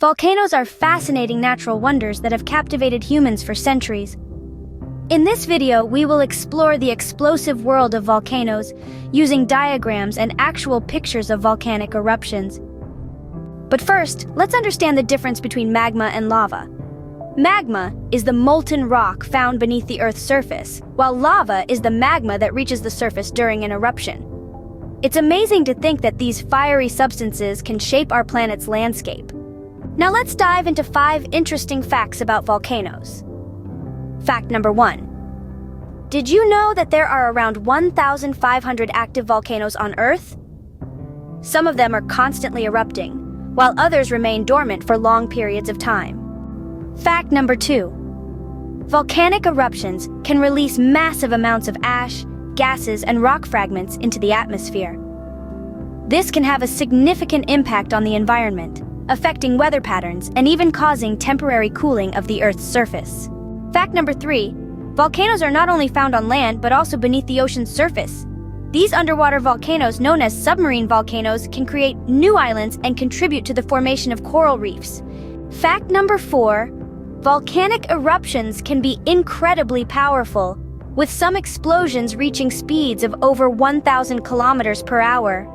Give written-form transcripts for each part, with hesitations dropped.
Volcanoes are fascinating natural wonders that have captivated humans for centuries. In this video, we will explore the explosive world of volcanoes using diagrams and actual pictures of volcanic eruptions. But first, let's understand the difference between magma and lava. Magma is the molten rock found beneath the Earth's surface, while lava is the magma that reaches the surface during an eruption. It's amazing to think that these fiery substances can shape our planet's landscape. Now let's dive into 5 interesting facts about volcanoes. Fact number 1. Did you know that there are around 1,500 active volcanoes on Earth? Some of them are constantly erupting, while others remain dormant for long periods of time. Fact number 2. Volcanic eruptions can release massive amounts of ash, gases, and rock fragments into the atmosphere. This can have a significant impact on the environment, affecting weather patterns and even causing temporary cooling of the Earth's surface. Fact number 3. Volcanoes are not only found on land but also beneath the ocean's surface. These underwater volcanoes, known as submarine volcanoes, can create new islands and contribute to the formation of coral reefs. Fact number 4. Volcanic eruptions can be incredibly powerful, with some explosions reaching speeds of over 1,000 kilometers per hour.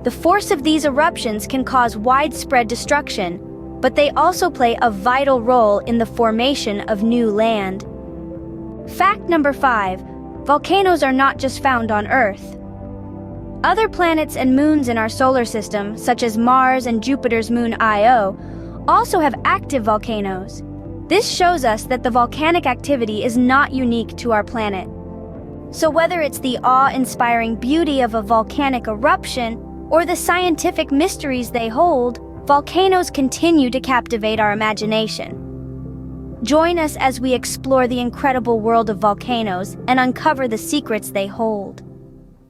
The force of these eruptions can cause widespread destruction, but they also play a vital role in the formation of new land. Fact number 5. Volcanoes are not just found on Earth. Other planets and moons in our solar system, such as Mars and Jupiter's moon Io, also have active volcanoes. This shows us that the volcanic activity is not unique to our planet. So whether it's the awe-inspiring beauty of a volcanic eruption or the scientific mysteries they hold, volcanoes continue to captivate our imagination. Join us as we explore the incredible world of volcanoes and uncover the secrets they hold.